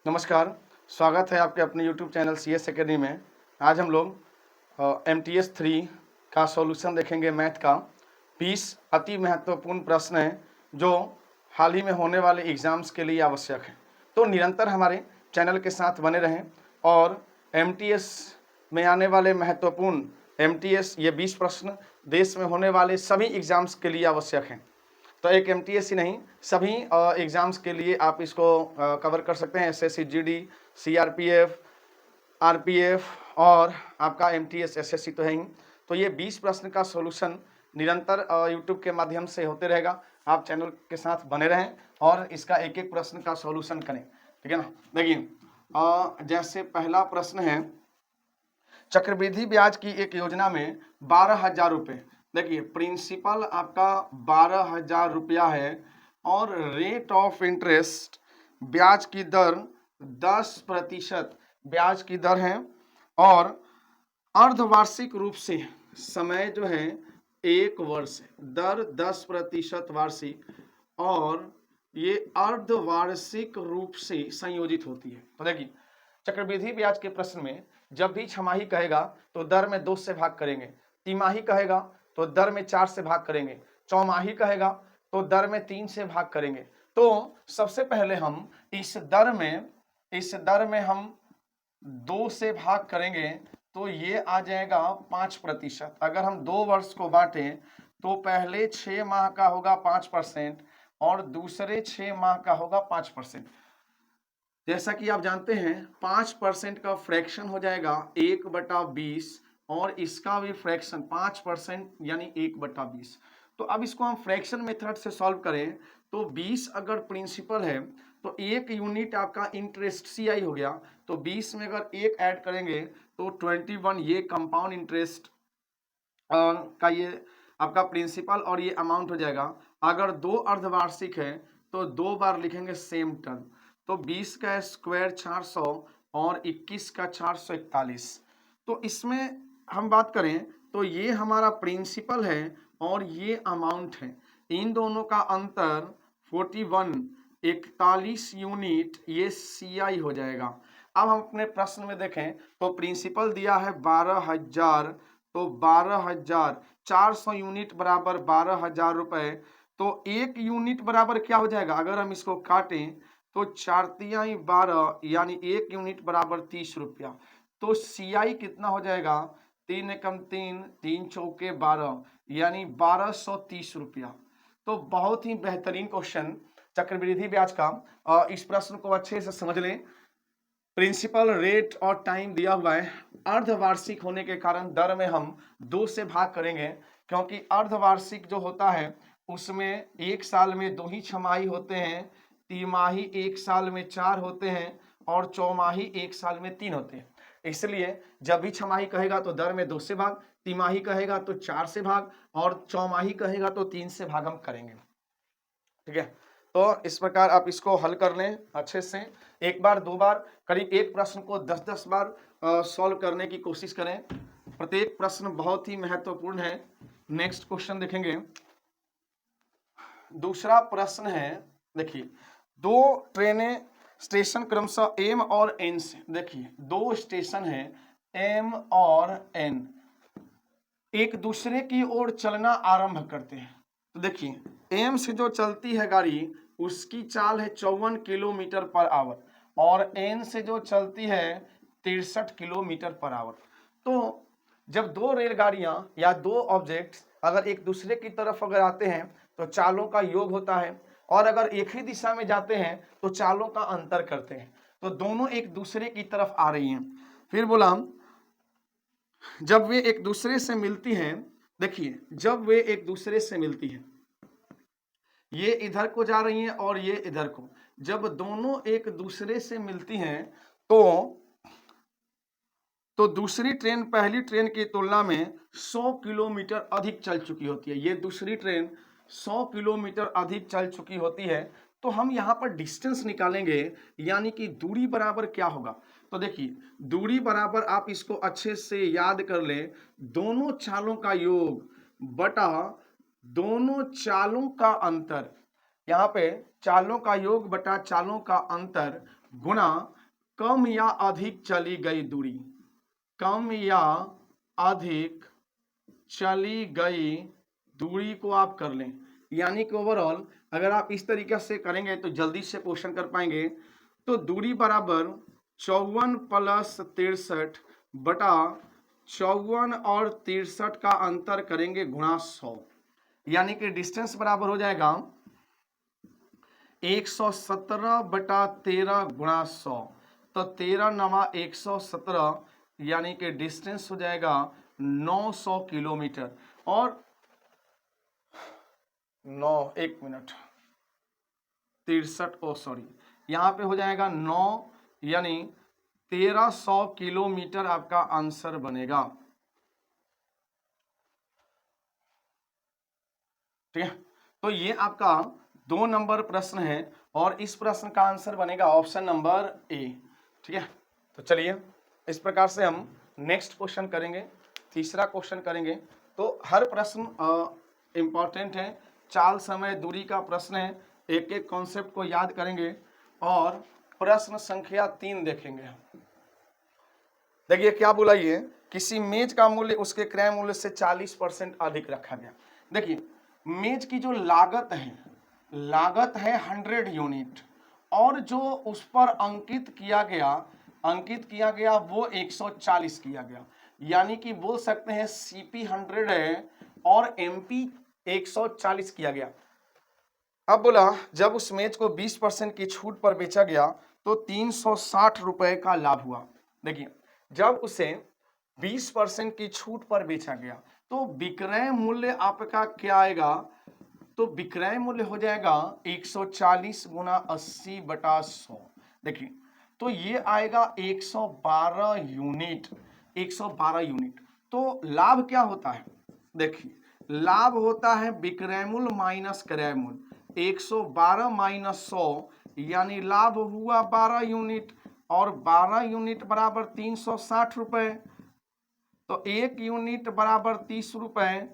नमस्कार, स्वागत है आपके अपने यूट्यूब चैनल CS एकेडमी में। आज हम लोग MTS 3 का सॉल्यूशन देखेंगे मैथ का। 20 अति महत्वपूर्ण प्रश्न हैं जो हाल ही में होने वाले एग्ज़ाम्स के लिए आवश्यक हैं। तो निरंतर हमारे चैनल के साथ बने रहें और MTS में आने वाले महत्वपूर्ण MTS ये 20 प्रश्न देश में होने वाले सभी एग्ज़ाम्स के लिए आवश्यक हैं। तो एक MTS ही नहीं, सभी एग्ज़ाम्स के लिए आप इसको कवर कर सकते हैं। SSC GD, CRPF, RPF और आपका MTS SSC तो है ही। तो ये 20 प्रश्न का सॉल्यूशन निरंतर यूट्यूब के माध्यम से होते रहेगा। आप चैनल के साथ बने रहें और इसका एक एक प्रश्न का सॉल्यूशन करें, ठीक है ना। देखिए, जैसे पहला प्रश्न है, चक्रवृद्धि ब्याज की एक योजना में 12,000 रुपये। देखिए, प्रिंसिपल आपका 12,000 रुपया है और रेट ऑफ इंटरेस्ट ब्याज की दर 10% ब्याज की दर है और अर्धवार्षिक रूप से समय जो है 1 वर्ष है, दर 10% वार्षिक और ये अर्धवार्षिक रूप से संयोजित होती है। तो देखिए, चक्रवृद्धि ब्याज के प्रश्न में जब भी छमाही कहेगा तो दर में 2 से भाग करेंगे, तिमाही कहेगा तो दर में 4 से भाग करेंगे, चौमाही कहेगा तो दर में 3 से भाग करेंगे। तो सबसे पहले हम इस दर में हम 2 से भाग करेंगे तो ये आ जाएगा 5%। अगर हम 2 वर्ष को बांटें तो पहले 6 माह का होगा 5% और दूसरे 6 माह का होगा 5%। जैसा कि आप जानते हैं 5% का फ्रैक्शन हो जाएगा 1/20 और इसका भी फ्रैक्शन 5% यानी 1/20। तो अब इसको हम फ्रैक्शन मेथड से सॉल्व करें तो 20 अगर प्रिंसिपल है तो 1 यूनिट आपका इंटरेस्ट CI हो गया, तो 20 में अगर 1 ऐड करेंगे तो 21 ये कंपाउंड इंटरेस्ट का ये आपका प्रिंसिपल और ये अमाउंट हो जाएगा। अगर 2 अर्धवार्षिक है तो 2 बार लिखेंगे सेम टर्म, तो 20 का स्क्वायर 400 और 21 का 441। तो इसमें हम बात करें तो ये हमारा प्रिंसिपल है और ये अमाउंट है, इन दोनों का अंतर 41 यूनिट ये CI हो जाएगा। अब हम अपने प्रश्न में देखें तो प्रिंसिपल दिया है 12,000, तो 12,000 400 यूनिट बराबर 12,000 रुपए। तो 1 यूनिट बराबर क्या हो जाएगा, अगर हम इसको काटें तो 4 तिहाई 12 यानी 1 यूनिट बराबर 30 रुपया। तो CI कितना हो जाएगा, 3 एकम 3, 3 चौके 12 यानी 1230 रुपया। तो बहुत ही बेहतरीन क्वेश्चन चक्रवृद्धि ब्याज का। इस प्रश्न को अच्छे से समझ लें। प्रिंसिपल, रेट और टाइम दिया हुआ है। अर्धवार्षिक होने के कारण दर में हम 2 से भाग करेंगे, क्योंकि अर्धवार्षिक जो होता है उसमें 1 साल में 2 ही छमाही होते हैं, तिमाही 1 साल में 4 होते हैं और चौमाही 1 साल में 3 होते हैं। इसलिए जब भी छमाही कहेगा तो दर में 2 से भाग, तिमाही कहेगा तो 4 से भाग और चौमाही कहेगा तो 3 से भाग हम करेंगे, ठीक है। तो इस प्रकार आप इसको हल कर लें अच्छे से, एक बार 2 बार, करीब एक प्रश्न को 10-10 बार सॉल्व करने की कोशिश करें। प्रत्येक प्रश्न बहुत ही महत्वपूर्ण है। नेक्स्ट क्वेश्चन देखेंगे। दूसरा प्रश्न है, देखिए, 2 ट्रेनें स्टेशन क्रमशः M और N से, देखिए 2 स्टेशन है M और N, एक दूसरे की ओर चलना आरंभ करते हैं। तो देखिए M से जो चलती है गाड़ी उसकी चाल है 54 किलोमीटर पर आवर और N से जो चलती है 63 किलोमीटर पर आवर। तो जब 2 रेलगाड़ियां या 2 ऑब्जेक्ट्स अगर एक दूसरे की तरफ अगर आते हैं तो चालों का योग होता है, और अगर एक ही दिशा में जाते हैं तो चालों का अंतर करते हैं। तो दोनों एक दूसरे की तरफ आ रही हैं। फिर बोला जब वे एक दूसरे से मिलती हैं, देखिए जब वे एक दूसरे से मिलती हैं, ये इधर को जा रही हैं और ये इधर को, जब दोनों एक दूसरे से मिलती हैं तो दूसरी ट्रेन पहली ट्रेन की तुलना में 100 किलोमीटर अधिक चल चुकी होती है। ये दूसरी ट्रेन 100 किलोमीटर अधिक चल चुकी होती है। तो हम यहाँ पर डिस्टेंस निकालेंगे, यानी कि दूरी बराबर क्या होगा। तो देखिए दूरी बराबर आप इसको अच्छे से याद कर लें, दोनों चालों का योग बटा दोनों चालों का अंतर। यहाँ पे चालों का योग बटा चालों का अंतर गुना कम या अधिक चली गई दूरी, कम या अधिक चली गई दूरी को आप कर लें। यानी कि ओवरऑल अगर आप इस तरीके से करेंगे तो जल्दी से क्वेश्चन कर पाएंगे। तो दूरी बराबर 54 प्लस 63 बटा 54 और 63 का अंतर करेंगे गुणा 100, यानी कि डिस्टेंस बराबर हो जाएगा 117 बटा 13 गुणा 100। तो 13 नवा 117 यानी कि डिस्टेंस हो जाएगा 900 किलोमीटर। और 1 मिनट 63 सॉरी यहाँ पे हो जाएगा 9 यानी 1300 किलोमीटर आपका आंसर बनेगा। ठीक है, तो ये आपका 2 नंबर प्रश्न है और इस प्रश्न का आंसर बनेगा ऑप्शन नंबर ए। ठीक है, तो चलिए इस प्रकार से हम नेक्स्ट क्वेश्चन करेंगे, तीसरा क्वेश्चन करेंगे। तो हर प्रश्न इंपॉर्टेंट है, चाल समय दूरी का प्रश्न है, एक एक कॉन्सेप्ट को याद करेंगे और प्रश्न संख्या 3 देखेंगे। देखिए क्या बोला, ये किसी मेज का मूल्य उसके क्रय मूल्य से 40% अधिक रखा गया। देखिए मेज की जो लागत है 100 यूनिट और जो उस पर अंकित किया गया वो 140 किया गया, यानी कि बोल सकते हैं सीपी 100 है और एमपी 140 किया गया। अब बोला जब उस मेज को 20% की छूट पर बेचा गया तो 360 रुपए का लाभ हुआ। देखिए जब उसे 20% की छूट पर बेचा गया तो विक्रय मूल्य आपका क्या आएगा, तो विक्रय मूल्य हो जाएगा 140 गुना 80 बटा 100। देखिए तो ये आएगा 112 यूनिट, 112 यूनिट। तो लाभ क्या होता है, देखिए लाभ होता है विक्रय मूल्य माइनस क्रय मूल्य, 112 माइनस 100 यानी लाभ हुआ 12 यूनिट और 12 यूनिट बराबर 360 रुपए। तो 1 यूनिट बराबर 30 रुपए,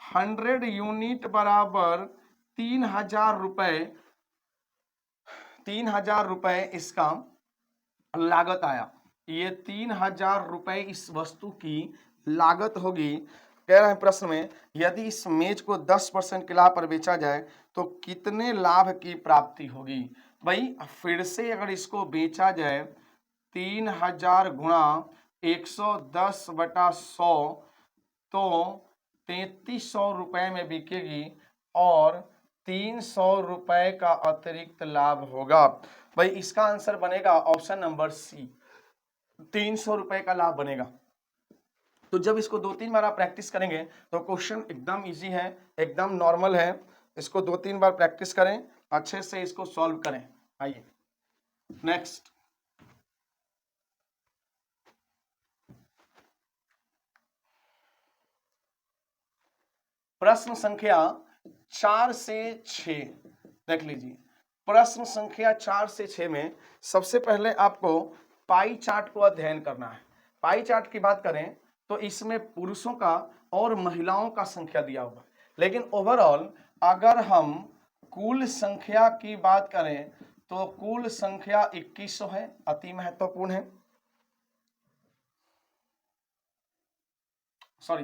100 यूनिट बराबर 3000 रुपए, 3000 रुपए इसका लागत आया। ये 3000 रुपए इस वस्तु की लागत होगी। कह रहे हैं प्रश्न में यदि इस मेज को 10% के लाभ पर बेचा जाए तो कितने लाभ की प्राप्ति होगी। भाई फिर से अगर इसको बेचा जाए 3000 गुणा 110 बटा 100 तो 3300 रुपए में बिकेगी और 300 रुपए का अतिरिक्त लाभ होगा। भाई इसका आंसर बनेगा ऑप्शन नंबर सी, 300 रुपए का लाभ बनेगा। तो जब इसको 2-3 बार आप प्रैक्टिस करेंगे तो क्वेश्चन एकदम इजी है, एकदम नॉर्मल है। इसको 2-3 बार प्रैक्टिस करें, अच्छे से इसको सॉल्व करें। आइए नेक्स्ट प्रश्न संख्या 4 से 6 देख लीजिए। प्रश्न संख्या 4 से 6 में सबसे पहले आपको पाई चार्ट को अध्ययन करना है। पाई चार्ट की बात करें तो इसमें पुरुषों का और महिलाओं का संख्या दिया हुआ है, लेकिन ओवरऑल अगर हम कुल संख्या की बात करें तो कुल संख्या 2100 है, अति महत्वपूर्ण है। सॉरी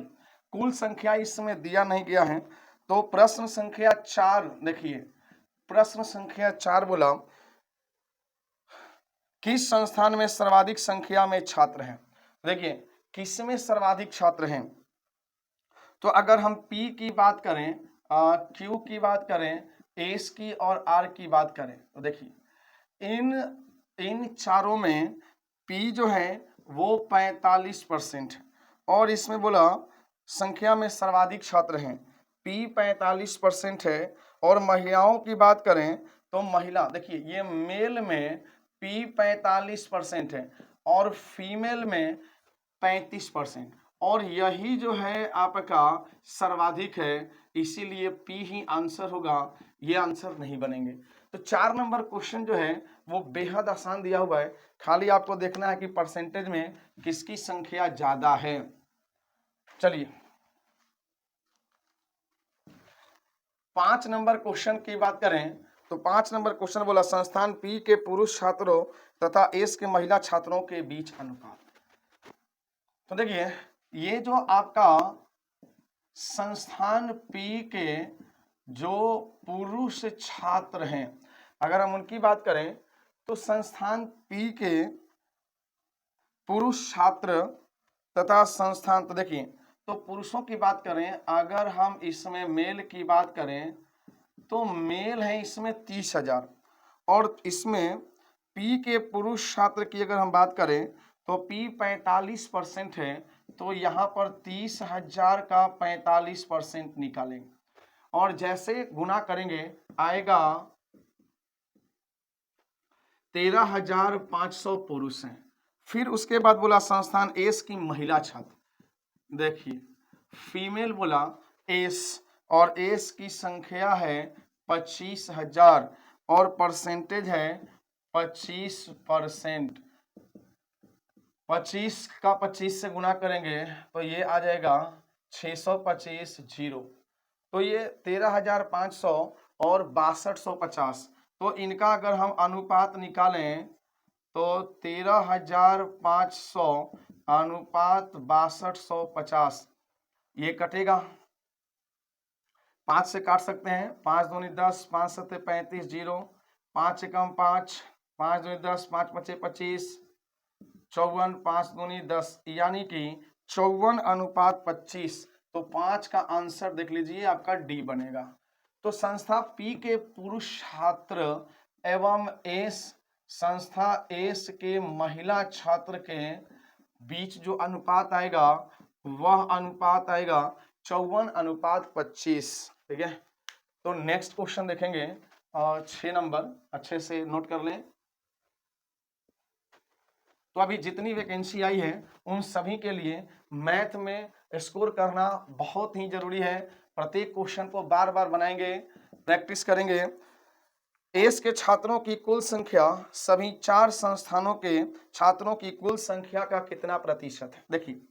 कुल संख्या इसमें दिया नहीं गया है। तो प्रश्न संख्या 4 देखिए, प्रश्न संख्या 4 बोला किस संस्थान में सर्वाधिक संख्या में छात्र हैं। देखिए किसमें सर्वाधिक छात्र हैं, तो अगर हम P की बात करें, Q की बात करें, S की और R की बात करें तो देखिए इन चारों में P जो है वो 45% है और इसमें बोला संख्या में सर्वाधिक छात्र हैं, P 45% है। और महिलाओं की बात करें तो महिला देखिए ये मेल में P 45% है और फीमेल में 35%, और यही जो है आपका सर्वाधिक है, इसीलिए P ही आंसर होगा, ये आंसर नहीं बनेंगे। तो 4 नंबर क्वेश्चन जो है वो बेहद आसान दिया हुआ है, खाली आपको देखना है कि परसेंटेज में किसकी संख्या ज्यादा है। चलिए 5 नंबर क्वेश्चन की बात करें तो 5 नंबर क्वेश्चन बोला संस्थान पी के पुरुष छात्रों तथा एस के महिला छात्रों के बीच अनुपात। तो देखिए ये जो आपका संस्थान पी के जो पुरुष छात्र हैं, अगर हम उनकी बात करें तो संस्थान पी के पुरुष छात्र तथा संस्थान, तो देखिए तो पुरुषों की बात करें, अगर हम इसमें मेल की बात करें तो मेल है इसमें 30,000 और इसमें पी के पुरुष छात्र की अगर हम बात करें तो पी 45% है, तो यहाँ पर 30,000 का 45% निकालेंगे और जैसे गुना करेंगे आएगा 13,500 पुरुष हैं। फिर उसके बाद बोला संस्थान एस की महिला छात्र, देखिए फीमेल बोला एस और एस की संख्या है 25,000 और परसेंटेज है 25%। 25 का 25 से गुना करेंगे तो ये आ जाएगा 625 जीरो, तो ये 13,500 और 6250, तो इनका अगर हम अनुपात निकालें तो 13,500 अनुपात 6250, ये कटेगा 5 से काट सकते हैं, 5 दूनी 10, 5 सत्ते 35 जीरो, 5 एकम 5, 5 दूनी 10, 5 पचे 25, 54, 5 दूनी 10, यानी कि 54 अनुपात 25। तो 5 का आंसर देख लीजिए आपका डी बनेगा। तो संस्था पी के पुरुष छात्र एवं एस संस्था एस के महिला छात्र के बीच जो अनुपात आएगा वह अनुपात आएगा 54 अनुपात 25। ठीक है, तो नेक्स्ट क्वेश्चन देखेंगे 6 नंबर, अच्छे से नोट कर लें। तो अभी जितनी वैकेंसी आई है उन सभी के लिए मैथ में स्कोर करना बहुत ही जरूरी है। प्रत्येक क्वेश्चन को बार बार बनाएंगे, प्रैक्टिस करेंगे। एस के छात्रों की कुल संख्या सभी 4 संस्थानों के छात्रों की कुल संख्या का कितना प्रतिशत है। देखिए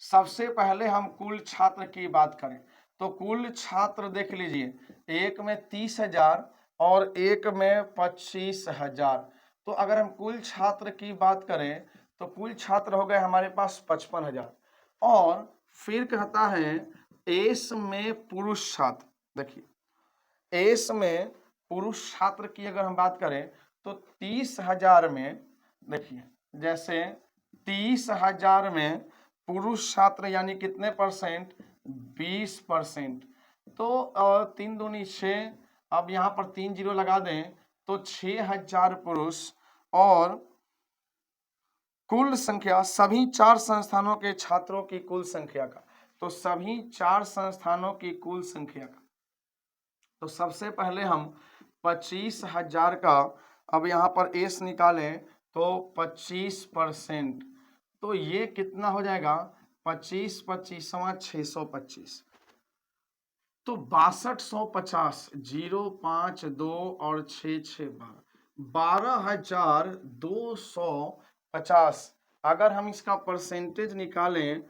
सबसे पहले हम कुल छात्र की बात करें तो कुल छात्र देख लीजिए, एक में 30,000 और एक में 25,000। तो अगर हम कुल छात्र की बात करें तो कुल छात्र हो गए हमारे पास 55,000 और फिर कहता है एस में पुरुष छात्र। देखिए एस में पुरुष छात्र की अगर हम बात करें तो 30,000 में, देखिए जैसे 30,000 में पुरुष छात्र यानी कितने परसेंट, 20%। तो 3 दूनी 6, अब यहाँ पर 3 जीरो लगा दें तो 6,000 पुरुष और कुल संख्या सभी 4 संस्थानों के छात्रों की कुल संख्या का, तो सभी 4 संस्थानों की कुल संख्या का, तो सबसे पहले हम 25,000 का अब यहाँ पर एस निकालें तो 25%, तो ये कितना हो जाएगा 25 25वां 625, तो 6250, 0 5 2 और 6 6 12, 12,250। अगर हम इसका परसेंटेज निकालें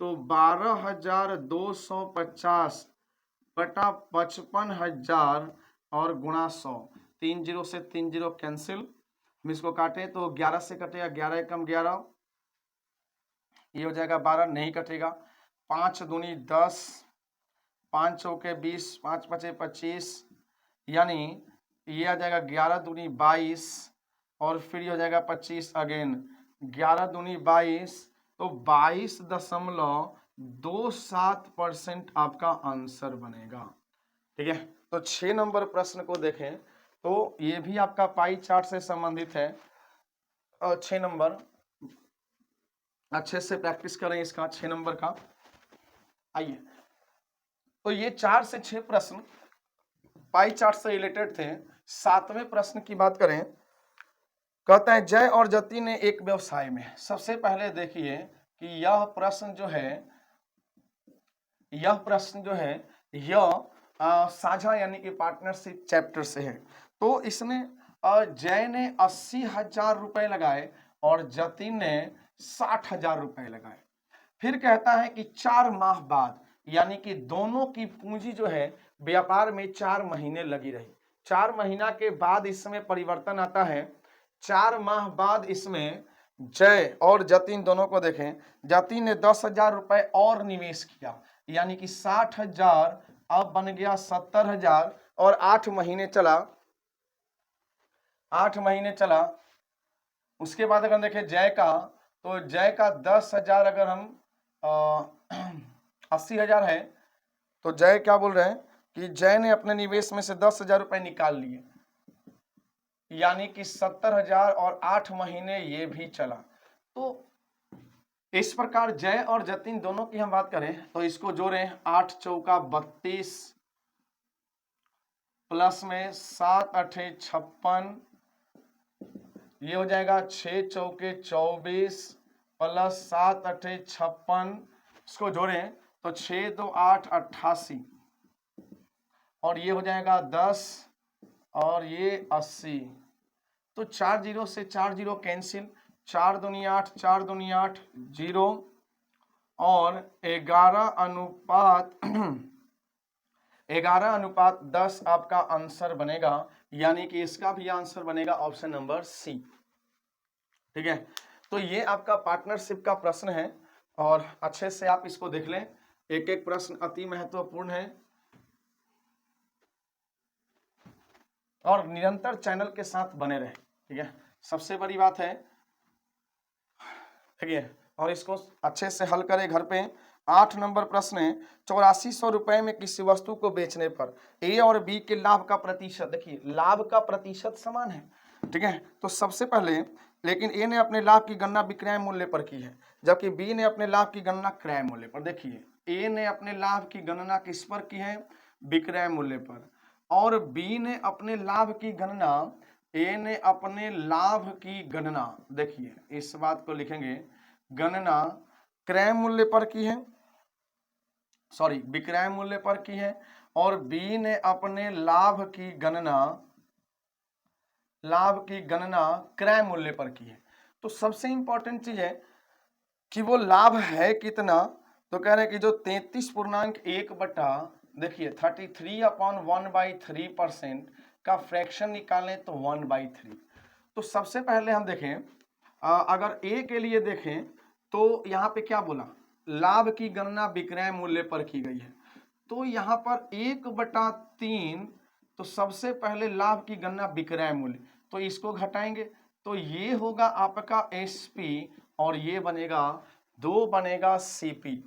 तो 12,250 बटा 55,000 और गुणा 100, 3 जीरो से 3 जीरो कैंसिल, हम इसको काटें तो 11 से कटेगा, 11 एकम 11, ये हो जाएगा 12, नहीं कटेगा, 5 दूनी 10, 5 चौके 20, 5 पचे 25, यानी ये आ जाएगा 11 दूनी 22 और फिर ये हो जाएगा 25 अगेन, 11 दूनी 22, तो 22.27% आपका आंसर बनेगा। ठीक है, तो 6 नंबर प्रश्न को देखें तो ये भी आपका पाई चार्ट से संबंधित है। 6 नंबर अच्छे से प्रैक्टिस करें इसका, 6 नंबर का। आइए, तो ये 4 से 6 प्रश्न पाई चार्ट से रिलेटेड थे। 7वें प्रश्न की बात करें, कहता है जय और जति ने एक व्यवसाय में। सबसे पहले देखिए कि यह प्रश्न जो है यह साझा यानी कि पार्टनरशिप चैप्टर से है। तो इसने जय ने 80,000 रुपए लगाए और जतिन ने 60,000 रुपए लगाए। फिर कहता है कि 4 माह बाद, यानी कि दोनों की पूंजी जो है व्यापार में 4 महीने लगी रही। 4 महीना के बाद इसमें परिवर्तन आता है। 4 माह बाद इसमें जय और जतिन दोनों को देखें, जतिन ने 10,000 रुपए और निवेश किया, यानी कि 60,000 अब बन गया 70,000, और 8 महीने चला, 8 महीने चला। उसके बाद अगर देखें जय का, तो जय का 10,000 अगर हम 80,000 है, तो जय क्या बोल रहे हैं कि जय ने अपने निवेश में से 10,000 रुपए निकाल लिए, यानी कि 70,000, और 8 महीने ये भी चला। तो इस प्रकार जय और जतिन दोनों की हम बात करें तो इसको जोड़ें, 8 चौका 32 प्लस में 7 अठे 56, ये हो जाएगा 6 चौके 24 प्लस 7 अठे 56, इसको जोड़ें तो 6 2 8 88, और ये हो जाएगा 10 और ये 80। तो 4 जीरो से 4 जीरो कैंसिल, 4 दूनी 8, 4 दूनी 8 जीरो, और 11:10 आपका आंसर बनेगा, यानी कि इसका भी आंसर बनेगा ऑप्शन नंबर सी। ठीक है, तो ये आपका पार्टनरशिप का प्रश्न है, और अच्छे से आप इसको देख लें, एक एक प्रश्न अति महत्वपूर्ण है, और निरंतर चैनल के साथ बने रहे। ठीक है, सबसे बड़ी बात है। ठीक है, और इसको अच्छे से हल करें घर पे। 8 नंबर प्रश्न है, 8400 रुपए में किसी वस्तु को बेचने पर ए और बी के लाभ का प्रतिशत, देखिए लाभ का प्रतिशत समान है। ठीक है, तो सबसे पहले, लेकिन ए ने अपने लाभ की गणना विक्रय मूल्य पर की है, जबकि बी ने अपने लाभ की गणना क्रय मूल्य पर। देखिए ए ने अपने लाभ की गणना किस पर की है, विक्रय मूल्य पर, और बी ने अपने लाभ की गणना, ए ने अपने लाभ की गणना, देखिए इस बात को लिखेंगे, गणना क्रय मूल्य पर की है, सॉरी विक्रय मूल्य पर की है, और बी ने अपने लाभ की गणना क्रय मूल्य पर की है। तो सबसे इंपॉर्टेंट चीज है कि वो लाभ है कितना, तो कह रहे हैं कि जो 33.1 बटा, देखिए 33/1/3% का फ्रैक्शन निकालें तो 1/3। तो सबसे पहले हम देखें, अगर ए के लिए देखें तो यहाँ पे क्या बोला, लाभ की गणना विक्रय मूल्य पर की गई है, तो यहाँ पर 1/3, तो सबसे पहले लाभ की गणना विक्रय मूल्य, तो इसको घटाएंगे तो ये होगा आपका एसपी, और ये बनेगा 2 बनेगा सीपी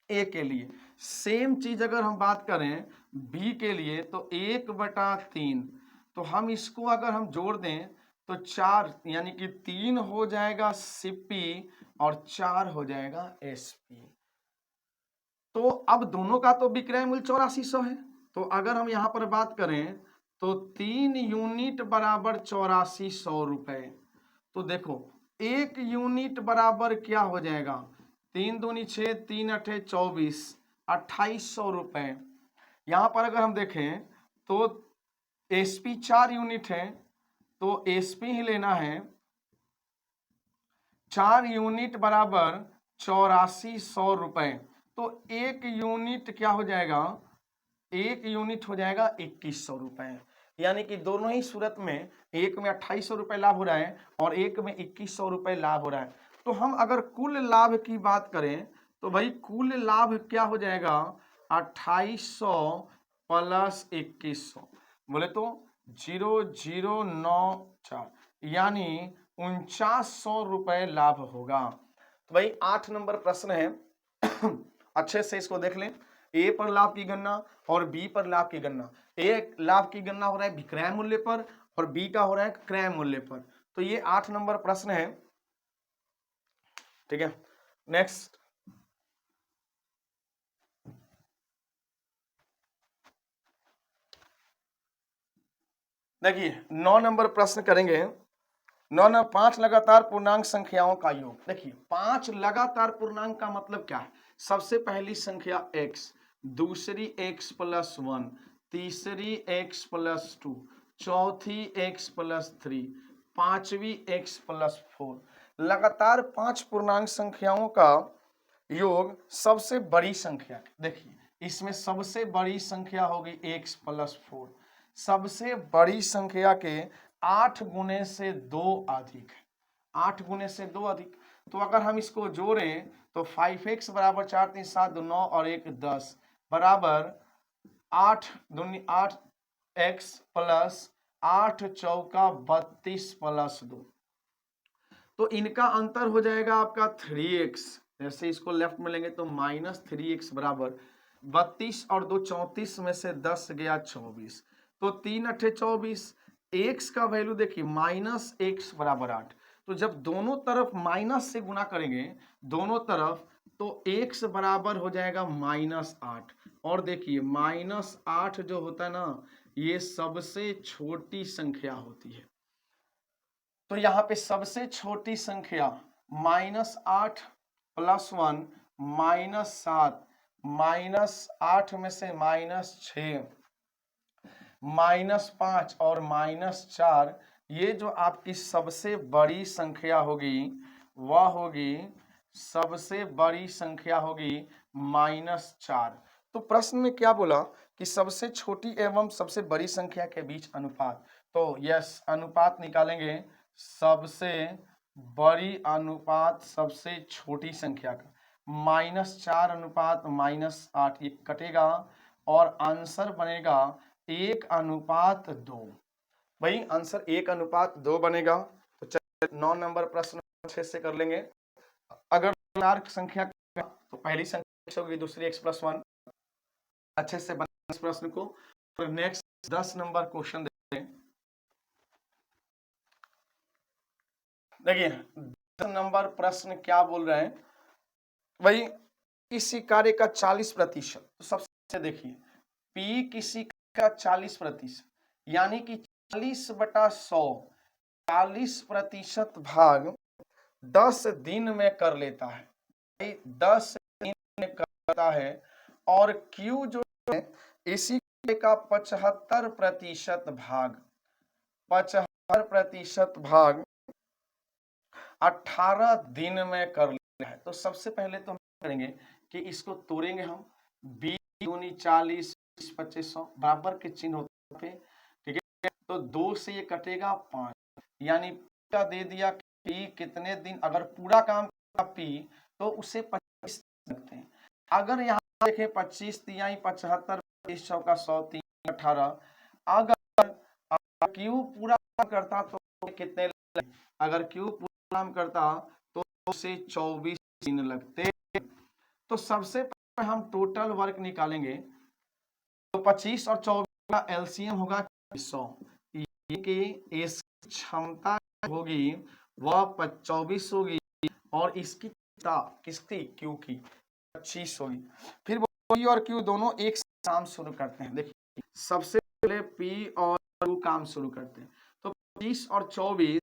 ए के लिए। सेम चीज अगर हम बात करें बी के लिए, तो 1/3, तो हम इसको अगर हम जोड़ दें तो 4, यानी कि 3 हो जाएगा सीपी और 4 हो जाएगा एसपी। तो अब दोनों का तो विक्रय मूल्य 8400 है, तो अगर हम यहाँ पर बात करें तो 3 यूनिट बराबर 8400 रुपए। तो देखो 1 यूनिट बराबर क्या हो जाएगा, 3 दूनी 6, 3 अठे 24, 2800 रुपए। यहाँ पर अगर हम देखें तो एसपी 4 यूनिट है, तो एसपी ही लेना है, 4 यूनिट बराबर 8400 रुपए। तो 1 यूनिट क्या हो जाएगा, 1 यूनिट हो जाएगा 2100 रुपए, यानी कि दोनों ही सूरत में, एक में 2800 रुपए लाभ हो रहा है और एक में 2100 रुपए लाभ हो रहा है। तो हम अगर कुल लाभ की बात करें तो भाई कुल लाभ क्या हो जाएगा, 2800 प्लस 2100, बोले तो 0094, यानी 4900 रुपए लाभ होगा। तो भाई 8 नंबर प्रश्न है, अच्छे से इसको देख लें, ए पर लाभ की गणना और बी पर लाभ की गणना। ए लाभ की गणना हो रहा है विक्रय मूल्य पर और बी का हो रहा है क्रय मूल्य पर। तो ये 8 नंबर प्रश्न है। ठीक है, नेक्स्ट देखिए 9 नंबर प्रश्न करेंगे। 5 लगातार पूर्णांक संख्याओं का योग। देखिए 5 लगातार पूर्णांक का मतलब क्या है, सबसे पहली संख्या x, दूसरी x + 1, तीसरी x + 2, चौथी x + 3, पांचवी x + 4। लगातार 5 पूर्णांक संख्याओं का योग सबसे बड़ी संख्या। देखिए इसमें सबसे बड़ी संख्या होगी x + 4, सबसे बड़ी संख्या के 8 गुने से 2 अधिक है, 8 गुने से 2 अधिक। तो अगर हम इसको जोड़ें तो 5x बराबर 4 3 7 2 9 और 1 10 बराबर 8 दूनी 8x प्लस 8 चौका 32 प्लस 2। तो इनका अंतर हो जाएगा आपका 3x। जैसे इसको लेफ्ट में लेंगे तो -3x बराबर 32 और 2 34 में से 10 गया 24। तो 3 अठे 24, x का वैल्यू देखिए -x बराबर 8। तो जब दोनों तरफ माइनस से गुना करेंगे दोनों तरफ तो x बराबर हो जाएगा -8। और देखिए -8 जो होता है ना ये सबसे छोटी संख्या होती है। तो यहाँ पे सबसे छोटी संख्या -8 + 1 -7 -8 में से -6 -5 और -4, ये जो आपकी सबसे बड़ी संख्या होगी वह होगी, सबसे बड़ी संख्या होगी -4। तो प्रश्न में क्या बोला कि सबसे छोटी एवं सबसे बड़ी संख्या के बीच अनुपात। तो यस अनुपात निकालेंगे, सबसे बड़ी अनुपात सबसे छोटी संख्या का -4 अनुपात -8 ये कटेगा और आंसर बनेगा 1:2। भाई आंसर 1:2 बनेगा। तो चलिए 9 नंबर प्रश्न अच्छे से कर लेंगे। अगर 4 संख्या तो पहली संख्या होगी दूसरी x+1। अच्छे से बना इस प्रश्न को। और नेक्स्ट 10 नंबर क्वेश्चन देखते हैं। देखिए 10 नंबर प्रश्न क्या बोल रहे हैं भाई, किसी कार्य का 40%। तो सबसे देखिए P किसी का 40% यानी कि 40/100 40% भाग 10 दिन में कर लेता है, 10 दिन में करता है। और Q जो है इसी का 75% भाग 75% भाग 18 दिन में कर लेता है। तो सबसे पहले तो हम करेंगे कि इसको तोड़ेंगे हम 20 दूनी 40 25 100 बराबर के चिन्ह होते हैं, ठीक है। तो 2 से ये कटेगा 5 यानी का दे दिया कि कितने दिन, अगर पूरा काम P तो उसे 25 लगते हैं। अगर यहाँ देखें 25 तिहाई 75 25 चौका 100 3 18, अगर Q पूरा काम करता तो कितने लगते? अगर Q पूरा काम करता तो उसे 24 दिन लगते। तो सबसे पहले हम टोटल वर्क निकालेंगे। तो 25 और 24 का एलसीएम होगा 100। ये कि इस क्षमता होगी वह 24 होगी और इसकी किसकी Q की 25 होगी। फिर P और Q दोनों एक काम शुरू करते हैं। देखिए सबसे पहले P और Q काम शुरू करते हैं। तो 25 और 24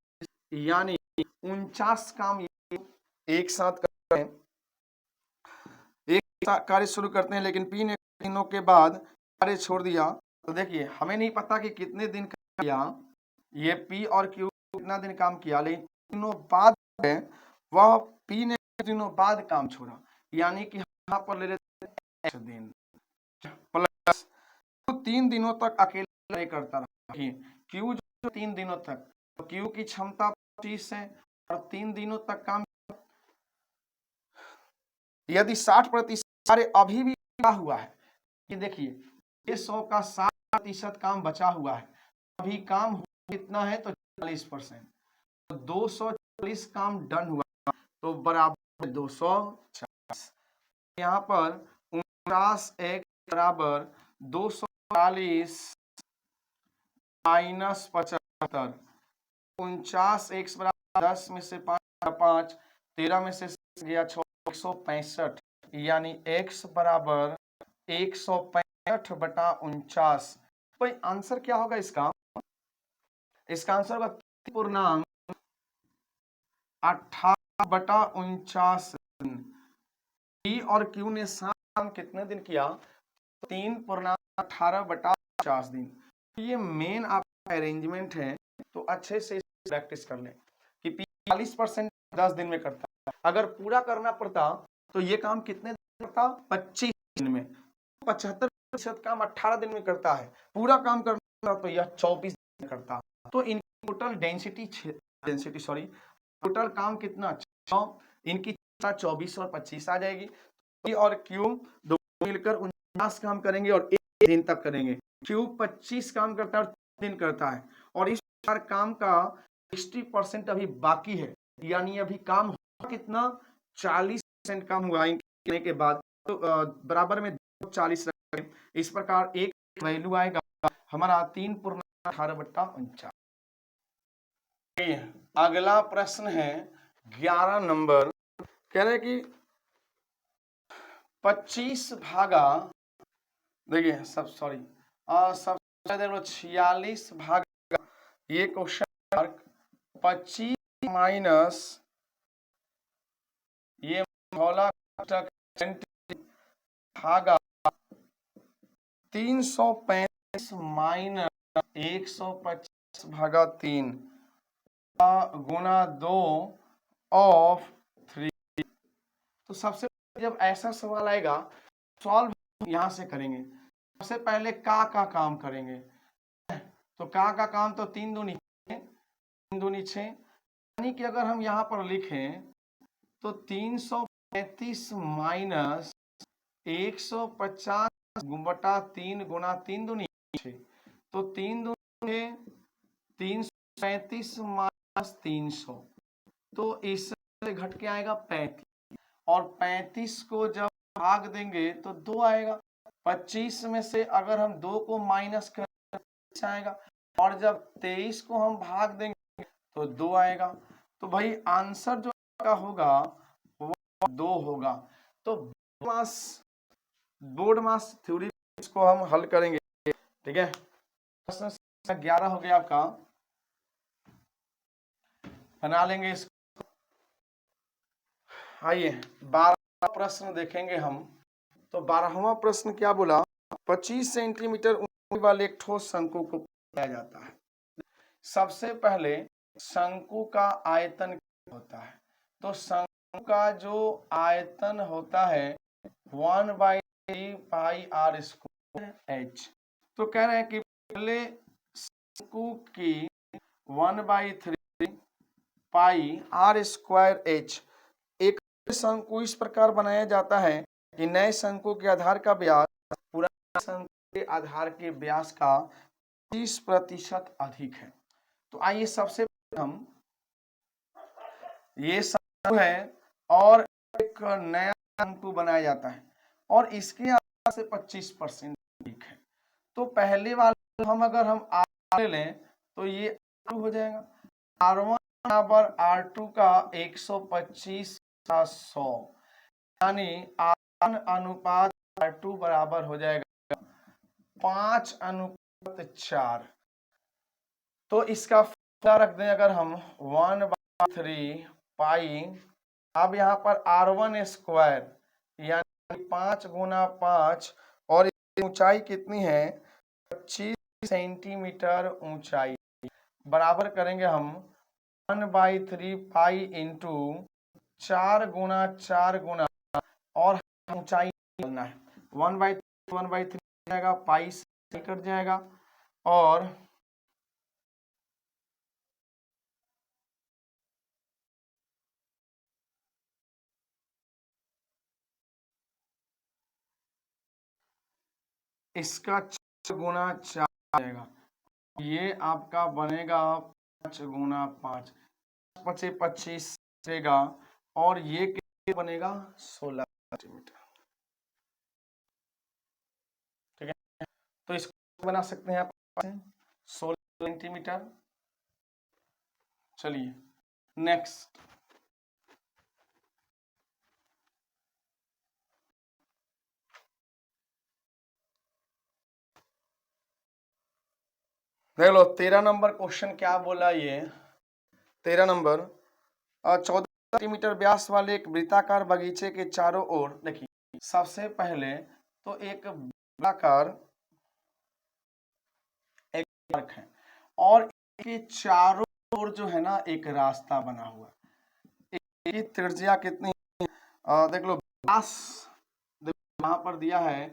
यानी 49 काम एक साथ करते हैं, एक कार्य शुरू करते हैं। लेकिन P ने दिनों के बाद कार्य छोड़ दिया। तो देखिए हमें नहीं पता कि कितने दिन किया ये P और Q कितना दिन काम किया, लेकिन दिनों बाद है वह P ने दिनों बाद काम छोड़ा, यानी कि यहाँ पर ले लेते हैं 1 दिन प्लस तो 3 दिनों तक अकेले करता रहा। Q जो 3 दिनों तक, तो Q की क्षमता 25 है और 3 दिनों तक काम। यदि 60% कार्य अभी भी बचा हुआ है, कि देखिए ये 100 का 60% काम बचा हुआ है, अभी काम कितना है तो 40%, तो 240 काम डन हुआ तो बराबर 240। यहाँ पर 49x बराबर 240 माइनस 75। 49x बराबर 10 में से 5 13 में से गया 165 यानी x बराबर 165/49। भाई आंसर क्या होगा इसका? इसका आंसर होगा 3.18/49 दिन। P और Q ने काम कितने दिन किया? 3.18/50 दिन। ये मेन आपका अरेंजमेंट है, तो अच्छे से प्रैक्टिस कर लें कि 40% 10 दिन में करता है। अगर पूरा करना पड़ता तो ये काम कितने दिन करता? 25 दिन में। 75% काम 18 दिन में करता है। पूरा काम करना तो यह 24 करता। तो इन टोटल टोटल काम कितना, इनकी 24 और 25 आ जाएगी। P और Q दो मिलकर 49 काम करेंगे और एक दिन तक करेंगे। Q 25 काम करता है और 3 दिन करता है, और इस काम का 60% अभी बाकी है, यानी अभी काम हुआ कितना, 40% काम हुआ इनके के बाद। तो बराबर में 40 रखें। इस प्रकार एक वैल्यू आएगा हमारा 3.18/49। अगला प्रश्न है 11 नंबर, कह रहे कि 25 भागा, देखिए सब 46 भागा, ये क्वेश्चन मार्क 25 माइनस ये भागा 335 माइनस 125 भागा 3 गुना 2 ऑफ 3। तो सबसे जब ऐसा सवाल आएगा सॉल्व यहां से करेंगे। सबसे पहले का काम करेंगे, तो का काम तो 3 दूनी 6, यानी कि अगर हम यहाँ पर लिखें तो 335 माइनस 150 बटा 3 गुना 3 दूनी 6, तो 3 दूनी 335 माइनस 300, तो इससे घट के आएगा 35, और 35 को जब भाग देंगे तो 2 आएगा। 25 में से अगर हम 2 को माइनस कर आएगा, और जब 23 को हम भाग देंगे तो 2 आएगा। तो भाई आंसर जो का होगा वो 2 होगा। तो बोर्ड मास थ्योरी इसको हम हल करेंगे, ठीक है। प्रश्न 11 हो गया आपका, बना लेंगे इसको। आइए 12वां प्रश्न देखेंगे हम। तो 12वां प्रश्न क्या बोला, 25 सेंटीमीटर ऊंचाई वाले एक ठोस शंकु को बताया जाता है। सबसे पहले शंकु का आयतन क्या होता है, तो शंकु का जो आयतन होता है 1/3πr²h। तो कह रहे हैं कि पहले शंकु की 1/3πr²h। एक शंकु इस प्रकार बनाया जाता है कि नए शंकु के आधार का व्यास पुराने शंकु के आधार के व्यास का 30% अधिक है। तो आइए सबसे पहले हम ये शंकु है और एक नया शंकु बनाया जाता है और इसके आधार से 25% अधिक है। तो पहले वाले हम अगर हम R लें तो ये R2 हो जाएगा, R1 बराबर R2 का 125 का 100, यानी R1 अनुपात R2 बराबर हो जाएगा 5:4। तो इसका फॉर्मूला रख दें अगर हम 1/3 अब यहाँ पर R1² यानी 5 गुना 5, और ऊंचाई कितनी है 25 सेंटीमीटर ऊंचाई, बराबर करेंगे हम 1/3 इंटू 4 गुना 4 गुना, और ऊंचाई करना है 1/3 जाएगा, पाई से कट जाएगा, और इसका 4 गुना 4 जाएगा, ये आपका बनेगा 5 गुना 5, 5 25 बचेगा, और ये कितना बनेगा 16 सेंटीमीटर, ठीक है। तो इसको बना सकते हैं आप 16 सेंटीमीटर। चलिए नेक्स्ट, देख लो 13 नंबर क्वेश्चन क्या बोला, ये 13 नंबर 14 सेंटीमीटर व्यास वाले एक वृत्ताकार बगीचे के चारों ओर, देखिए सबसे पहले तो एक वृत्ताकार एक पार्क है और इसके चारों ओर जो है ना एक रास्ता बना हुआ है। इसकी त्रिज्या कितनी देख लो, व्यास यहाँ पर दिया है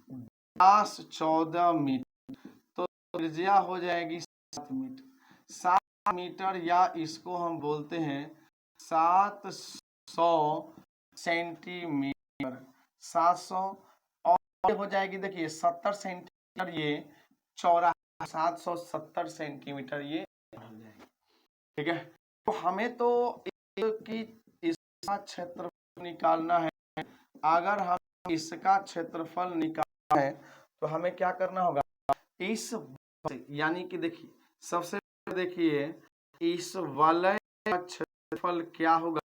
व्यास 14 मीटर, तो त्रिज्या हो जाएगी 7 मीटर। 7 मीटर या इसको हम बोलते हैं 700 सेंटीमीटर। 700 और हो जाएगी, देखिए 70 सेंटीमीटर ये चौड़ा, 770 सेंटीमीटर ये हो जाएगी। ठीक है, तो हमें तो इसका क्षेत्रफल निकालना है। अगर हम इसका क्षेत्रफल निकालना है तो हमें क्या करना होगा, इस यानी कि देखिए सबसे पहले देखिए इस वलय का क्षेत्रफल क्या होगा,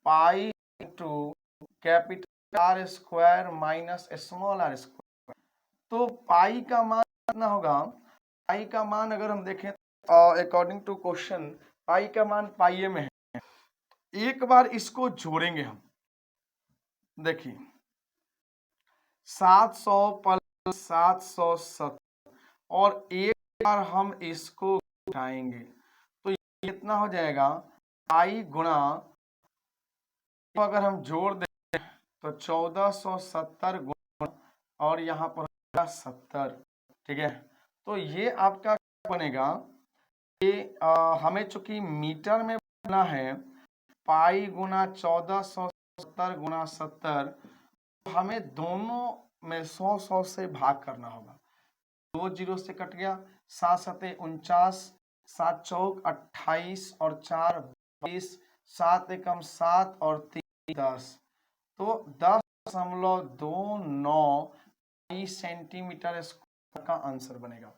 pi into capital R square minus small R square. तो पाई का मान कितना होगा, पाई का मान अगर हम देखें अकॉर्डिंग टू क्वेश्चन पाई का मान पाई में है। एक बार इसको जोड़ेंगे हम, देखिए 700 प्लस 770 और एक बार हम इसको उठाएंगे तो कितना हो जाएगा, पाई गुणा, तो अगर हम जोड़ दें तो 1470 गुणा और यहाँ पर 70। ठीक है, तो ये आपका बनेगा, ये हमें चूंकि मीटर में बना है, पाई गुना 1470 गुना 70, तो हमें दोनों में 100 से भाग करना होगा। 2 जीरो से कट गया, 7 सते 49, 7 चौक 28 और 4 22, 7 एकम 7 और 3 10, तो 10.29 सेंटीमीटर स्क्वायर का आंसर बनेगा।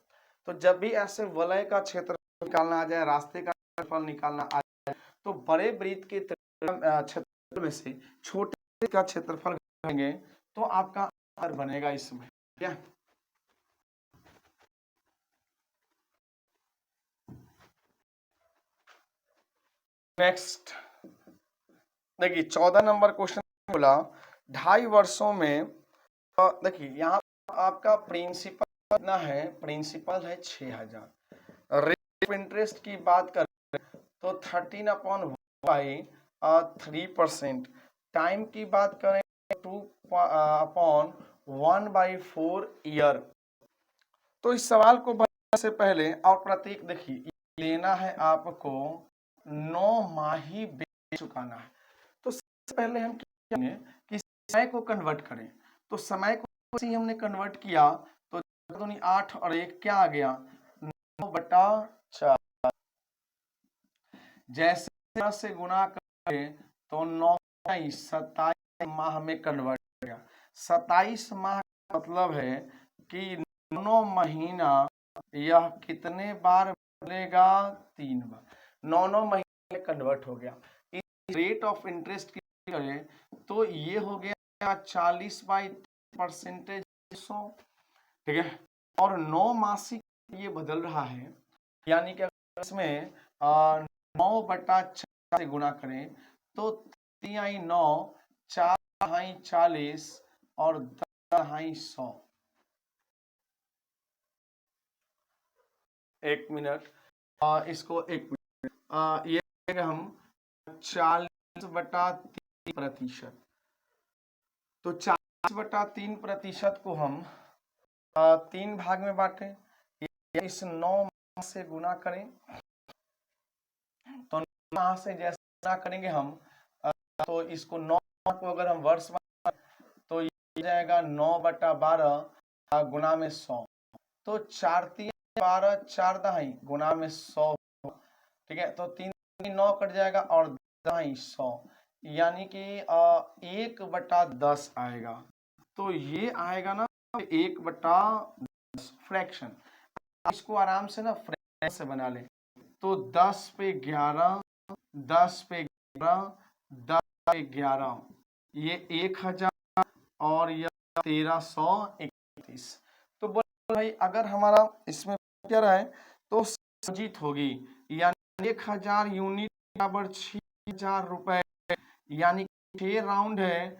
तो जब भी ऐसे वलय का क्षेत्र निकालना आ जाए, रास्ते का क्षेत्रफल निकालना आ जाए, तो बड़े वृत्त के क्षेत्र में से छोटे का क्षेत्रफल करेंगे तो आपका आंसर बनेगा इसमें। क्या नेक्स्ट देखिए 14 नंबर क्वेश्चन बोला, 2.5 वर्षों में, देखिए यहाँ आपका प्रिंसिपल कितना है, प्रिंसिपल है 6000। रेट ऑफ इंटरेस्ट की बात करें तो 13/3%। टाइम की बात करें 2/1/4 ईयर। तो इस सवाल को बनाने से पहले और प्रतीक देखिए लेना है आपको 9 माही ब्याज चुकाना है। तो सबसे पहले हम क्या करेंगे कि समय को कन्वर्ट करें, तो समय को हमने कन्वर्ट किया तो 8 और 1 क्या आ गया, 9/4। जैसे से गुना करें तो 9 27 माह में कन्वर्ट हो गया। 27 माह का मतलब है कि 9 महीना यह कितने बार बदलेगा, 3 बार, 9 महीने में कन्वर्ट हो गया। इस रेट ऑफ इंटरेस्ट की करें तो ये हो गया 40/3%। ठीक है, और 9 मासिक ये बदल रहा है, यानी कि इसमें 9/4 से गुणा करें तो 3×9, 4×40 और 10×100। एक मिनट, इसको एक मिनट, ये हम 40/3%, तो 40/3% को हम 3 भाग में बांटें, इस 9 से गुना करें, तो 9 से जैसे गुना करेंगे हम तो इसको 9 को अगर हम वर्ष में तो ये हो जाएगा 9/12 गुना में 100, तो 4×3=12, 4×10 गुना में 100। ठीक है, तो 3×9 कट जाएगा और 10×100, यानी कि 1/10 आएगा। तो ये आएगा ना 1/10 फ्रैक्शन। इसको आराम से ना फ्रैक्शन से बना ले, तो 10/11, 10/11, 10/11, ये 1000 और यह 1331। तो बोले भाई अगर हमारा इसमें क्या रहा है तो जीत होगी, यानी 1000 यूनिट बराबर 6000 रुपए, यानी 6 राउंड है।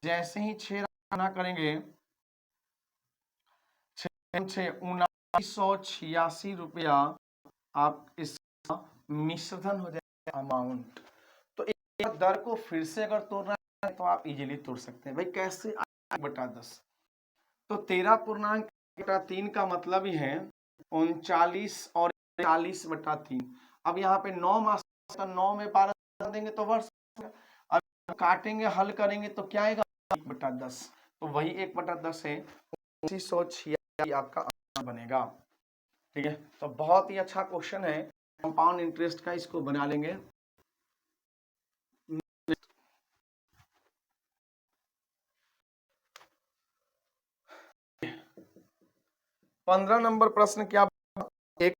जैसे ही 6 राउंड करेंगे 1986 रुपया आप इसका मिश्रधन हो जाएगा अमाउंट। तो एक दर को फिर से अगर तोड़ना है तो आप इजीली तोड़ सकते हैं। भाई कैसे, 1/10, तो 13.3 का मतलब ही है 39 और 40/3। अब यहाँ पे 9 मास, 9 में 12 देंगे तो वर्ष। अब काटेंगे, हल करेंगे तो क्या आएगा, 1/10। तो वही 1/10 है, 2986 आपका आंसर बनेगा। ठीक है, तो बहुत ही अच्छा क्वेश्चन है कंपाउंड इंटरेस्ट का, इसको बना लेंगे। 15 नंबर प्रश्न क्या, एक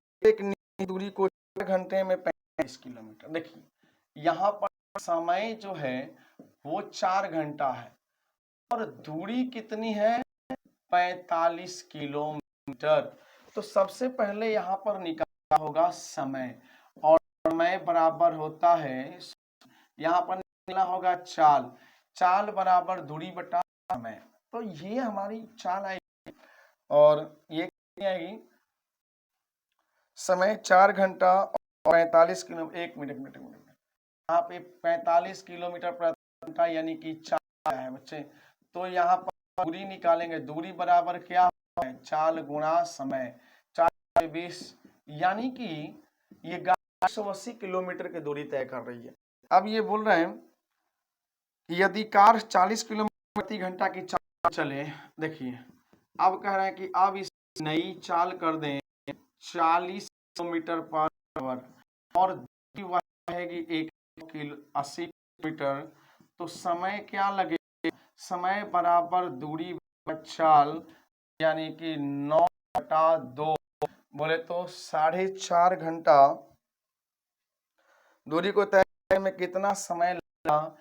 दूरी को 4 घंटे में 35 किलोमीटर। देखिए यहाँ पर समय जो है वो 4 घंटा है और दूरी कितनी है, 45 किलोमीटर। तो सबसे पहले यहाँ पर निकालना होगा समय, और समय बराबर होता है, यहाँ पर निकालना होगा चाल, चाल बराबर दूरी बटा समय। तो ये हमारी चाल आएगी, और ये आएगी समय 4 घंटा और 45 किलोमीटर। एक मिनट यहाँ पे 45 किलोमीटर प्रति घंटा यानी कि 4 है बच्चे। तो यहाँ पर दूरी निकालेंगे, दूरी बराबर क्या है, चाल गुणा समय, 4/20, यानी कि ये 180 किलोमीटर की दूरी तय कर रही है। अब ये बोल रहे हैं यदि कार 40 किलोमीटर प्रति घंटा की चाल चले, देखिए अब कह रहे हैं कि अब इस नई चाल कर दें 40 किलोमीटर पर आवर, और दूरी रहेगी 80 किलोमीटर, तो समय क्या लगेगा, समय बराबर दूरी चाल, यानी कि 9/2, बोले तो 4.5 घंटा दूरी को तय करने में कितना समय लगा,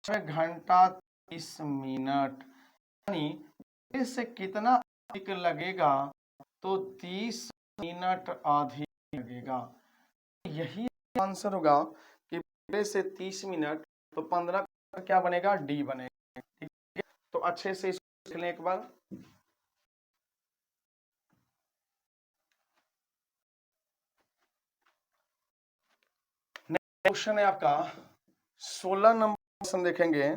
6 घंटा 30 मिनट, यानी इससे कितना अधिक लगेगा, तो 30 मिनट अधिक लगेगा। यही आंसर होगा कि 15 से 30 मिनट, तो 15 क्या बनेगा, डी बनेगा। ठीक है, तो अच्छे से इसको देख लें एक बार। क्वेश्चन है आपका 16 नंबर क्वेश्चन देखेंगे।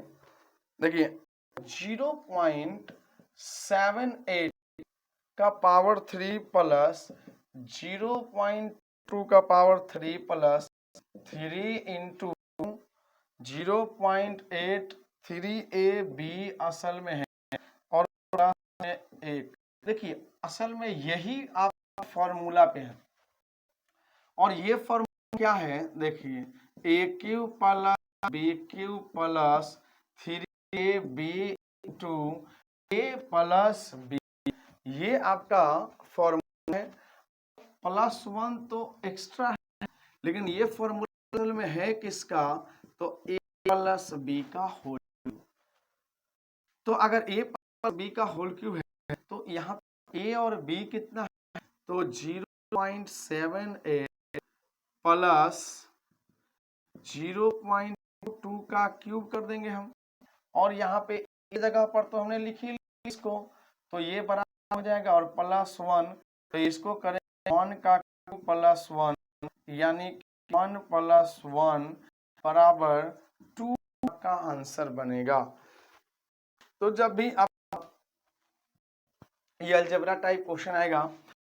देखिए 0.78 का पावर 3 प्लस 0.2 का पावर 3 प्लस 3 इंटू 0.83 AB असल में है, और प्लस में 1। देखिए असल में यही आप फॉर्मूला पे है, और ये फॉर्मूला क्या है, देखिए AQ plus BQ plus 3AB into A plus B, ये आपका फॉर्मूला है। +1 तो एक्स्ट्रा है, लेकिन ये फॉर्मूला में है किसका, तो A प्लस B का होल क्यूब। तो अगर A प्लस B का होल क्यूब है, तो यहाँ A और B कितना है, तो 0.78 प्लस 0.2 का क्यूब कर देंगे हम, और यहाँ पे एक जगह पर तो हमने लिखी इसको, तो ये बराबर हो जाएगा, और +1, तो इसको करें 1 का क्यूब प्लस 1, यानी 1 + 1 बराबर 2 का आंसर बनेगा। तो जब भी आप ये अलजेब्रा टाइप क्वेश्चन आएगा,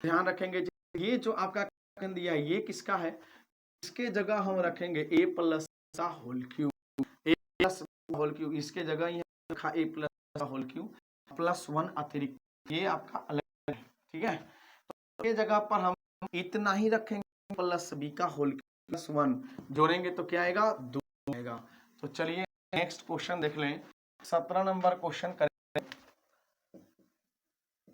ध्यान रखेंगे ये जो आपका क्वेश्चन दिया है ये किसका है, इसके जगह हम रखेंगे A प्लस का whole cube, A plus whole cube, इसके जगह ही रखा A प्लस का होल क्यूब +1 अतिरिक्त, ये आपका अलग है। ठीक है, तो ये जगह पर हम इतना ही रखेंगे, प्लस B का होल क्यूब +1 जोड़ेंगे तो क्या आएगा, 2 आएगा। तो चलिए नेक्स्ट क्वेश्चन देख लें, 17 नंबर क्वेश्चन करें।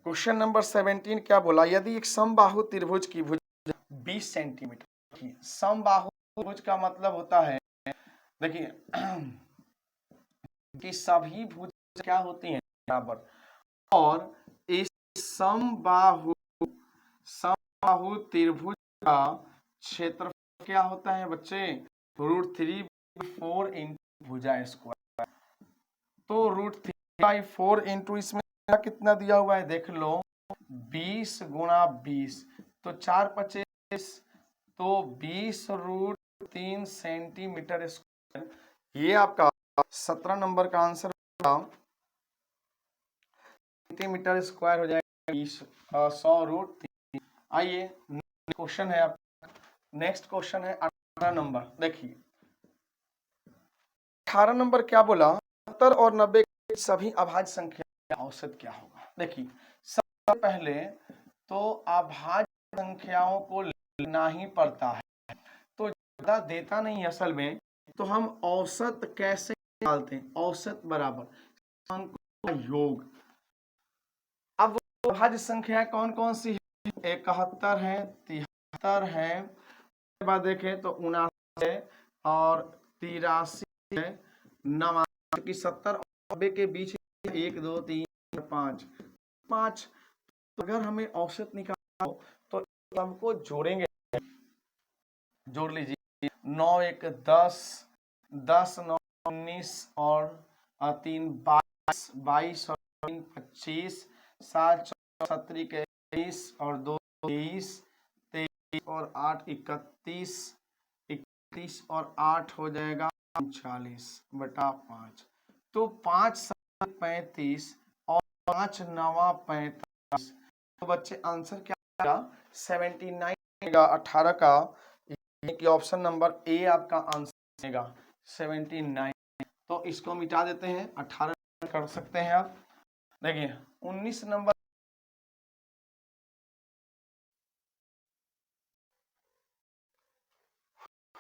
क्वेश्चन नंबर 17 क्या बोला, यदि एक समबाहु त्रिभुज की भुजा 20 सेंटीमीटर, समबाहु त्रिभुज का मतलब होता है, देखिए कि सभी भुजा क्या होती हैं, बराबर, और इस समबाहु त्रिभुज का क्षेत्रफल क्या होता है बच्चे, √3/4 इंटू भुजा स्क्वायर। तो √3/4 इंटू इसमें कितना दिया हुआ है, देख लो 20 × 20, तो 4×25, तो 20√3 सेंटीमीटर स्क्वायर। ये आपका 17 नंबर का आंसर सेंटीमीटर स्क्वायर हो जाएगा 100√3। आइए क्वेश्चन है, नेक्स्ट क्वेश्चन है 18 नंबर। देखिए 18 नंबर क्या बोला, 70 और 90 के सभी अभाज्य संख्या का औसत क्या होगा। देखिए सबसे पहले तो अभाज्य संख्याओं को लेना ही पड़ता है, तो ज्यादा देता नहीं असल में, तो हम औसत कैसे निकालते हैं, औसत बराबर अंकों का योग। अब अभाज्य संख्या कौन कौन सी है, 71 है, 73 है, उसके बाद देखें तो 79 है और 83 है, 89 की 70 और 90 के बीच 1 2 3 4 5। तो अगर हमें औसत निकालना हो तो सबको जोड़ेंगे, जोड़ लीजिए, 9 1 10, 10 9 19 और 3 22, 22 और 3 25, 7 17 के 20 और 2 23, 23 और 8 31, 31 और 8 हो जाएगा 39/5। तो 5 7 35 और 5 9 45। तो बच्चे आंसर क्या आएगा, 79 आएगा 18 का, यानी कि ऑप्शन नंबर ए आपका आंसर आएगा 79। तो इसको मिटा देते हैं, 18 कर सकते हैं आप। देखिए 19 नंबर,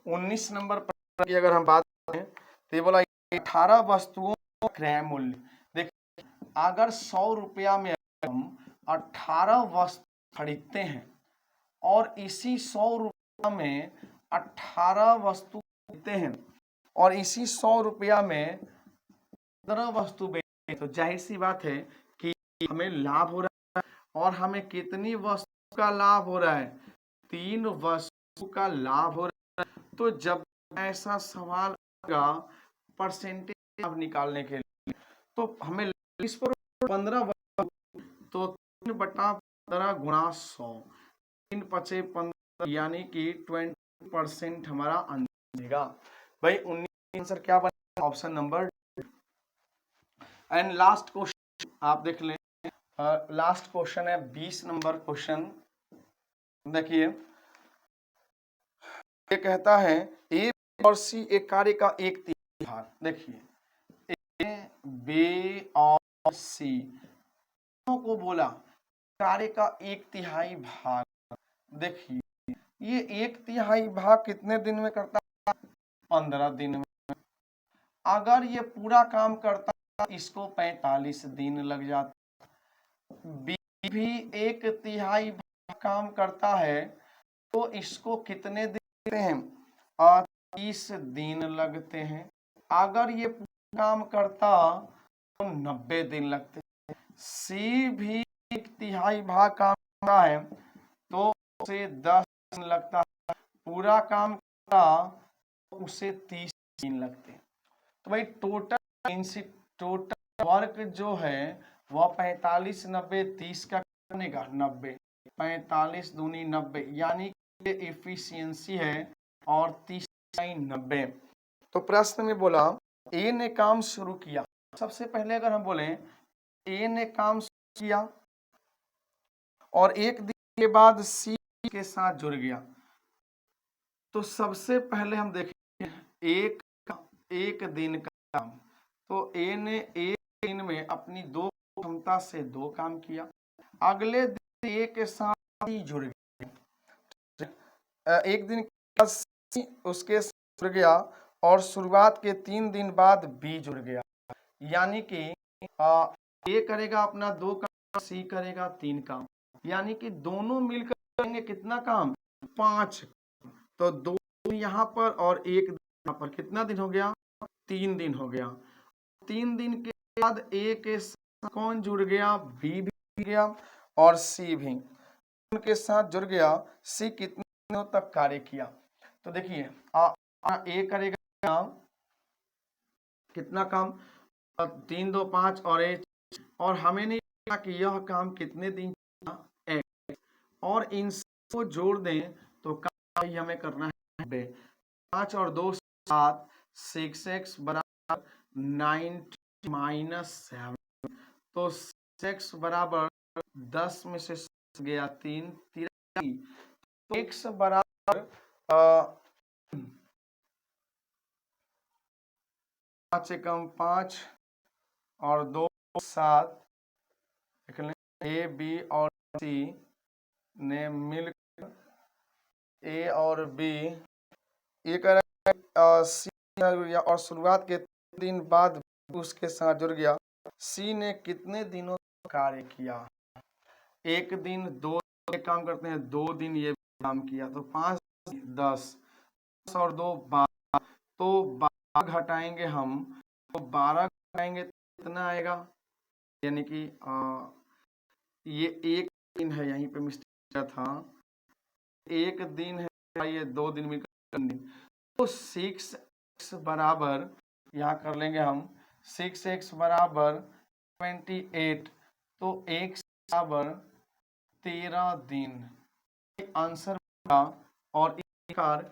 19 नंबर प्रश्न की अगर हम बात करें तो ये बोला 18 वस्तुओं का क्रय मूल्य। देखिए अगर 100 रुपया में हम 18 वस्तु खरीदते हैं और इसी 100 रुपया में 18 वस्तु खरीदते हैं और इसी 100 रुपया में 15 वस्तु बेचते हैं, तो जाहिर सी बात है कि हमें लाभ हो रहा है। और हमें कितनी वस्तु का लाभ हो रहा है, 3 वस्तु का लाभ हो रहा है। तो जब ऐसा सवाल आएगा परसेंटेज लाभ निकालने के लिए, तो हमें इस पर 15 वस्तु, तो 3/15 गुणा 100, 3 5 15, यानी कि 20% हमारा आंसर देगा। भाई 19 आंसर क्या बनेगा, option number. And last question आप देख लें, लास्ट क्वेश्चन है 20 नंबर क्वेश्चन। देखिए ये कहता है ए और सी एक कार्य का एक तिहाई भाग। देखिए ए बी और सी को बोला कार्य का 1/3 भाग। देखिए ये 1/3 भाग कितने दिन में करता है, 15 दिन में। अगर ये पूरा काम करता इसको 45 दिन लग जाता। बी भी 1/3 काम करता है तो इसको कितने दिन लगते हैं, 30 दिन लगते हैं। अगर ये पूरा काम करता तो 90 दिन लगते हैं। सी भी 1/3 भाग काम करता है तो उसे 10 दिन लगता है, पूरा काम करता तो उसे 30 दिन लगते हैं। तो भाई टोटल वर्क जो है वह 45 90 30 का बनेगा 90, 45 दूनी 90, यानी कि एफिशिएंसी है और 30 90। तो प्रश्न में बोला ए ने काम शुरू किया। सबसे पहले अगर हम बोलें ए ने काम शुरू किया और एक दिन के बाद सी के साथ जुड़ गया, तो सबसे पहले हम देखें एक दिन का काम। तो ए ने एक दिन में अपनी 2 क्षमता से 2 काम किया। अगले दिन ए के साथ सी जुड़ गया, एक दिन के बाद सी उसके साथ जुड़ गया और शुरुआत के 3 दिन बाद बी जुड़ गया, यानी कि ए करेगा अपना 2 काम, सी करेगा 3 काम, यानी कि दोनों मिलकर करेंगे कितना काम, 5। तो 2 यहाँ पर और 1 यहाँ पर, कितना दिन हो गया, 3 दिन हो गया। 3 दिन के बाद ए के साथ कौन जुड़ गया, बी भी जुड़ गया और सी भी उनके साथ जुड़ गया। सी कितने दिनों तक कार्य किया, तो देखिए ए करेगा कितना काम, 3 2 5 और ए, और हमें नहीं पता कि यह काम कितने दिन और इन को जोड़ दें तो काम हमें करना है 5 और 2 7, 6x बराबर 9 - 7। तो 6x बराबर 10 में से गया 3, तो x बराबर 5 से कम 5 और 2 7 लिख लें। ए बी और सी ने मिलकर ए और बी, ये कह रहा है सी और शुरुआत के 3 दिन बाद उसके साथ जुड़ गया। सी ने कितने दिनों कार्य किया? एक दिन, 2 दिन काम करते हैं, 2 दिन ये काम किया, तो 5 10 और 2 12, तो 12 घटाएंगे हम, तो 12 घटाएंगे तो कितना आएगा? यानी कि ये एक दिन है, यहीं पे मिस्टेक था, एक दिन है, ये 2 दिन मिलकर 3 दिन, तो 6x बराबर, यहाँ कर लेंगे हम 6x बराबर 28, तो x बराबर 13 दिन आंसर होगा। और इस प्रकार